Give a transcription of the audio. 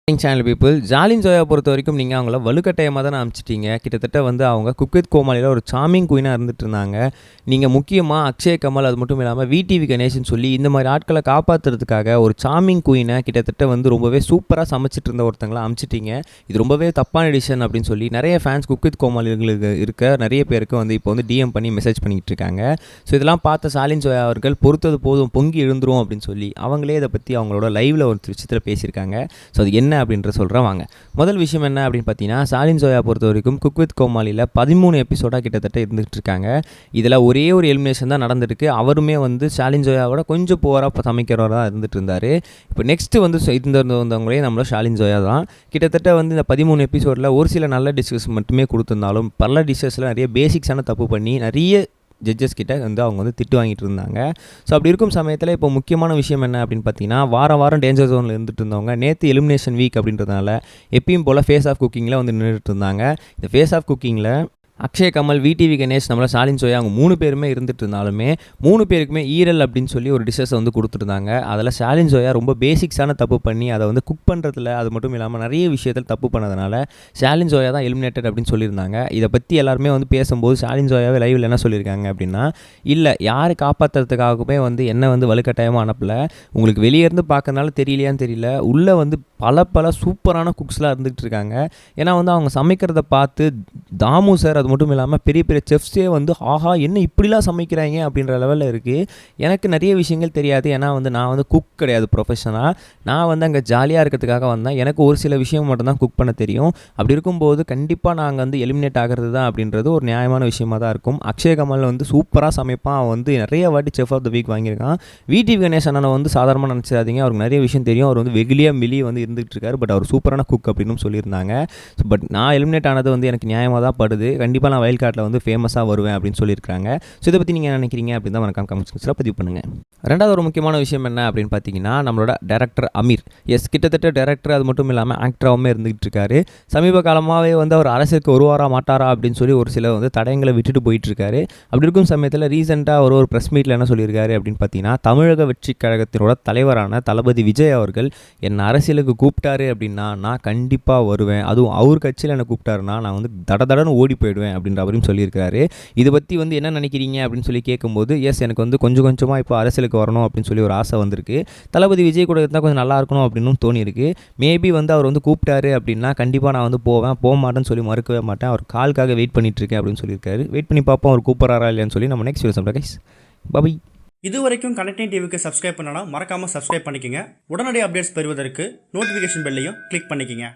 Channel people ஜாலின் Joya பொறுத்த வரைக்கும் நீங்கள் அவங்கள வலுக்கட்டாயமாக தான் அனுப்பிச்சிட்டீங்க. கிட்டத்தட்ட வந்து அவங்க குக் வித் கோமாளியில் ஒரு சாமிங் குயினாக இருந்துட்டு இருந்தாங்க. நீங்கள் முக்கியமாக அக்ஷய் கமல் அது மட்டும் இல்லாமல் விடிவி கணேஷ்னு சொல்லி இந்த மாதிரி ஆட்களை காப்பாற்றுறதுக்காக ஒரு சாமிங் குயினை கிட்டத்தட்ட வந்து ரொம்பவே சூப்பராக சமைச்சிட்டு இருந்த ஒருத்தங்களை அனுப்பிச்சிட்டீங்க. இது ரொம்பவே தப்பான எடிஷன் அப்படின்னு சொல்லி நிறைய ஃபேன்ஸ் குக் வித் கோமாளிகளுக்கு இருக்க நிறைய பேருக்கு வந்து இப்போ வந்து டிஎம் பண்ணி மெசேஜ் பண்ணிக்கிட்டு இருக்காங்க. ஸோ இதெல்லாம் பார்த்த ஜாலின் ஜோயா அவர்கள் பொறுத்தது போதும் பொங்கி எழுந்துரும் அப்படின்னு சொல்லி அவங்களே இதை பற்றி அவங்களோட லைவில் ஒரு விஷயத்தில் பேசியிருக்காங்க. ஸோ அது என்ன அப்படின்ற சொல்கிறேன் வாங்க. முதல் விஷயம் என்ன அப்படின்னு பார்த்தீங்கன்னா, ஜாலின் ஜோயா பொறுத்த வரைக்கும் குக் வித் கோமாளியில் 13 எபிசோடாக கிட்டத்தட்ட இருந்துகிட்டு இருக்காங்க. இதில் ஒரே ஒரு எலிமினேஷன் தான் நடந்திருக்கு. அவருமே வந்து ஜாலின் ஜோயாவோட கொஞ்சம் போராக சமைக்கிறவராக இருந்துட்டு இருந்தார். இப்போ நெக்ஸ்ட்டு வந்து வந்தவங்களே நம்மளோட ஜாலின் ஜோயா தான். கிட்டத்தட்ட வந்து இந்த 13 எபிசோடில் ஒரு சில நல்ல டிஷ்ஷஸ் மட்டுமே கொடுத்துருந்தாலும் பல டிஷ்ஷஸில் நிறைய பேசிக்ஸான தப்பு பண்ணி நிறைய ஜட்ஜஸ் கிட்ட வந்து அவங்க வந்து திட்டு வாங்கிட்டு இருந்தாங்க. ஸோ அப்படி இருக்கும் சமயத்தில் இப்போ முக்கியமான விஷயம் என்ன அப்படின்னு பார்த்தீங்கன்னா, வாரம் டேஞ்சர் ஜோனில் இருந்துட்டு இருந்தவங்க நேற்று எலிமினேஷன் வீக் அப்படின்றதுனால எப்பயும் போல் ஃபேஸ் ஆஃப் குக்கிங்கில் வந்து நின்றுட்டு இருந்தாங்க. இந்த ஃபேஸ் ஆஃப் குக்கிங்கில் அக்ஷய் கமல், விடிவி கணேஷ், நம்மள ஜாலின் ஜோயா அவங்க 3 பேருமே இருந்துட்டு இருந்தாலுமே 3 பேருக்குமே ஈரல் அப்படின்னு சொல்லி ஒரு டிஷ்ஷஸை வந்து கொடுத்துருந்தாங்க. அதில் ஜாலின் ஜோயா ரொம்ப பேசிக்ஸான தப்பு பண்ணி அதை வந்து குக் பண்ணுறதுல அது மட்டும் இல்லாமல் நிறைய விஷயத்தில் தப்பு பண்ணதுனால ஜாலின் ஜோயா தான் எலிமினேட்டட் அப்படின்னு சொல்லியிருந்தாங்க. இதை பற்றி எல்லாருமே வந்து பேசும்போது ஜாலின் ஜோயாவே லைவில் என்ன சொல்லியிருக்காங்க அப்படின்னா, இல்லை யாரை காப்பாற்றுறதுக்காகவே வந்து என்ன வந்து வலுக்கட்டாயமாக அனுப்பலை, உங்களுக்கு வெளியே இருந்து பார்க்கறதுனால தெரியலையான்னு தெரியல, உள்ளே வந்து பல சூப்பரான குக்ஸ்லாம் இருந்துகிட்டு இருக்காங்க. ஏன்னா வந்து அவங்க சமைக்கிறத பார்த்து தாமு சார் அது மட்டும் இல்லாமல் பெரிய செஃப்ஸே வந்து ஆஹா என்ன இப்படிலாம் சமைக்கிறாங்க அப்படின்ற லெவலில் இருக்குது. எனக்கு நிறைய விஷயங்கள் தெரியாது. ஏன்னா வந்து நான் வந்து குக் கிடையாது ப்ரொஃபஷனாக. நான் வந்து அங்கே ஜாலியாக இருக்கிறதுக்காக வந்தேன். எனக்கு ஒரு சில விஷயம் மட்டும்தான் குக் பண்ண தெரியும். அப்படி இருக்கும்போது கண்டிப்பாக நாங்கள் வந்து எலிமினேட் ஆகிறது தான் அப்படின்றது ஒரு நியாயமான விஷயமாக தான் இருக்கும். அக்ஷய் கமல் வந்து சூப்பராக சமைப்பான். அவன் வந்து நிறைய வாட்டி செஃப் ஆஃப் த வீக் வாங்கியிருக்கான். விடிவி கணேஷ் அண்ணனை வந்து சாதாரணமாக நினச்சாதீங்க. அவருக்கு நிறைய விஷயம் தெரியும். அவர் வந்து வெளியே வந்து இருந்துகிட்டு இருக்காரு. பட் அவர் சூப்பரான குக் அப்படின்னு சொல்லியிருந்தாங்க. பட் நான் எலிமினேட் ஆனது வந்து எனக்கு நியாயமாக தான் படுது. கண்டிப்பாக நான் வைல்ட் கார்டில் வந்து ஃபேமஸாக வருவேன் அப்படின்னு சொல்லியிருக்காங்க. ஸோ இதை பற்றி நீங்கள் என்ன நினைக்கிறீங்க அப்படின்னு தான் மறக்காம கமெண்ட் செக்ஷனில் பதிவு பண்ணுங்கள். ரெண்டாவது ஒரு முக்கியமான விஷயம் என்ன அப்படின்னு பார்த்தீங்கன்னா, நம்மளோட டேரக்டர் அமீர் கிட்டத்தட்ட டேரக்டர் அது மட்டும் இல்லாமல் ஆக்டராகவுமே இருந்துகிட்டு இருக்காரு. சமீப காலமாகவே வந்து அவர் அரசுக்கு வருவாரா மாட்டாரா அப்படின்னு சொல்லி ஒரு சில வந்து தடயங்களை விட்டுட்டு போயிட்டு இருக்காரு. அப்படி இருக்கும் சமயத்தில் ரீசெண்டாக ஒரு ப்ரெஸ் மீட்டில் என்ன சொல்லியிருக்காரு அப்படின்னு பார்த்தீங்கன்னா, தமிழக வெற்றி கழகத்தினோட தலைவரான தளபதி விஜய் அவர்கள் என்னை அரசியலுக்கு கூப்பிட்டாரு அப்படின்னா நான் கண்டிப்பாக வருவேன். அதுவும் அவர் கட்சியில் என்னை கூப்பிட்டாருன்னா நான் வந்து தடன்னு ஓடி போயிடுவேன் அப்படின்ற அவரையும் சொல்லியிருக்காரு. இதை பற்றி வந்து என்ன நினைக்கிறீங்க அப்படின்னு சொல்லி கேட்கும்போது, எனக்கு வந்து கொஞ்சமாக இப்போ அரசியலுக்கு வரணும் அப்படின்னு சொல்லி ஒரு ஆசை வந்திருக்கு. தளபதி விஜய் கூட இருந்தால் கொஞ்சம் நல்லா இருக்கணும் அப்படின்னு தோணியிருக்கு. மேபி வந்து அவர் வந்து கூப்பிட்டாரு அப்படின்னா கண்டிப்பாக நான் வந்து போக மாட்டேன்னு சொல்லி மறுக்கவே மாட்டேன். அவர் காலுக்காக வெயிட் பண்ணிட்டு இருக்கேன் அப்படின்னு சொல்லியிருக்காரு. வெயிட் பண்ணி பார்ப்போம் அவர் கூப்பிட்றாரா இல்லையான்னு சொல்லி. நம்ம நெக்ஸ்ட் வீடியோ சொல்கிறேன் கைஸ். பை. இது வரைக்கும் கனெக்டிங் டிவிக்கு சப்ஸ்கிரைப் பண்ணனா மறக்காமல் சப்ஸ்கிரைப் பண்ணிக்கங்க. உடனடி அப்டேட்ஸ் பெறுவதற்கு நோட்டிஃபிகேஷன் பெல்லையும் கிளிக் பண்ணிக்கங்க.